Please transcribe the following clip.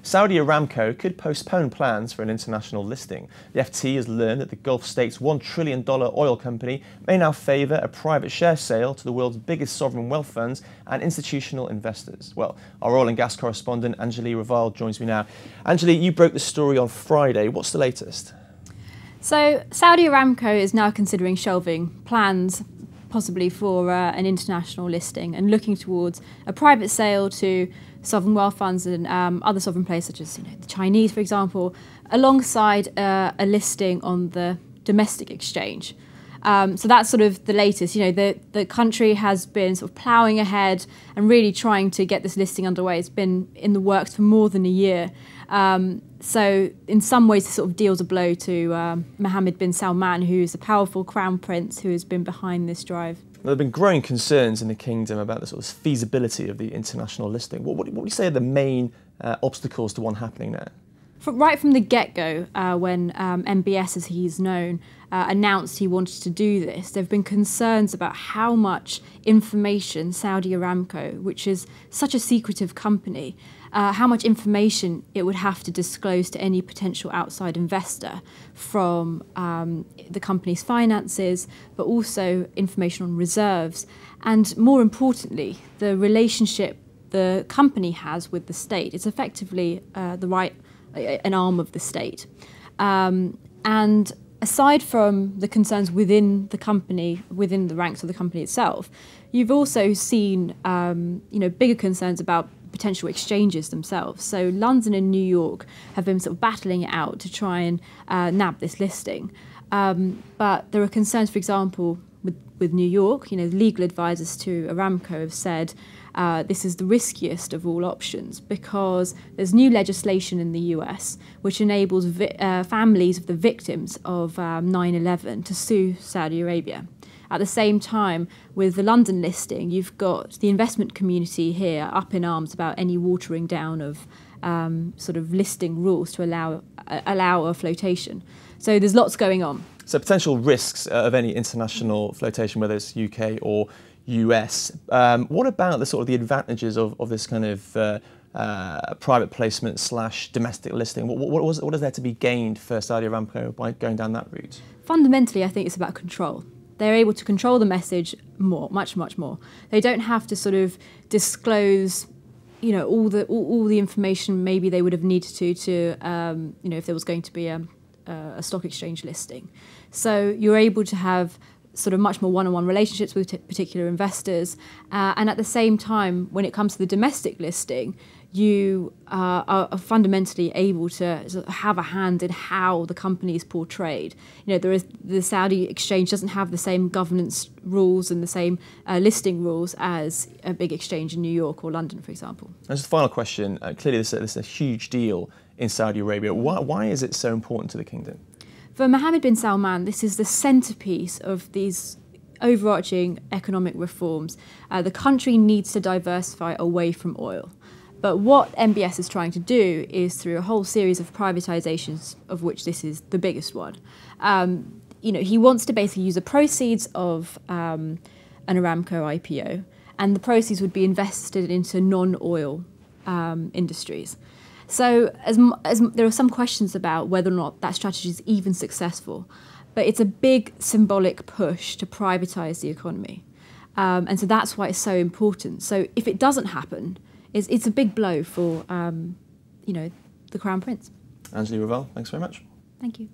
Saudi Aramco could postpone plans for an international listing. The FT has learned that the Gulf state's $1 trillion oil company may now favour a private share sale to the world's biggest sovereign wealth funds and institutional investors. Well, our oil and gas correspondent Anjli Raval joins me now. Anjli, you broke the story on Friday. What's the latest? So Saudi Aramco is now considering shelving plans possibly for an international listing and looking towards a private sale to sovereign wealth funds and other sovereign players such as the Chinese, for example, alongside a listing on the domestic exchange. So that's sort of the latest. The country has been sort of ploughing ahead and really trying to get this listing underway. It's been in the works for more than a year. So in some ways, this sort of deals a blow to Mohammed bin Salman, who is a powerful crown prince who has been behind this drive. There have been growing concerns in the kingdom about the sort of feasibility of the international listing. What would you say are the main obstacles to one happening now? Right from the get-go, when MBS, as he's known, announced he wanted to do this, there have been concerns about how much information Saudi Aramco, which is such a secretive company, how much information it would have to disclose to any potential outside investor from the company's finances, but also information on reserves, and more importantly, the relationship the company has with the state. It's effectively an arm of the state. And aside from the concerns within the company, within the ranks of the company itself, you've also seen bigger concerns about potential exchanges themselves. So London and New York have been sort of battling it out to try and nab this listing. But there are concerns, for example, with New York. Legal advisors to Aramco have said this is the riskiest of all options because there's new legislation in the US which enables families of the victims of 9/11 to sue Saudi Arabia. At the same time, with the London listing, you've got the investment community here up in arms about any watering down of sort of listing rules to allow a flotation. So there's lots going on. So potential risks of any international flotation, whether it's UK or US. What about the advantages of this kind of private placement / domestic listing? What is there to be gained for Saudi Aramco by going down that route? Fundamentally, I think it's about control. They're able to control the message more, much more. They don't have to sort of disclose, all the information maybe they would have needed to if there was going to be a stock exchange listing. So you're able to have sort of much more one-on-one relationships with particular investors, and at the same time, when it comes to the domestic listing, you are fundamentally able to sort of have a hand in how the company is portrayed. The Saudi exchange doesn't have the same governance rules and the same listing rules as a big exchange in New York or London, for example. And just a final question. Clearly, this is a huge deal in Saudi Arabia. Why is it so important to the kingdom? For Mohammed bin Salman, this is the centrepiece of these overarching economic reforms. The country needs to diversify away from oil. But what MBS is trying to do is through a whole series of privatisations, of which this is the biggest one. He wants to basically use the proceeds of an Aramco IPO, and the proceeds would be invested into non-oil industries. So there are some questions about whether or not that strategy is even successful, but it's a big symbolic push to privatise the economy. And so that's why it's so important. So if it doesn't happen, it's a big blow for the Crown Prince. Anjli Raval, thanks very much. Thank you.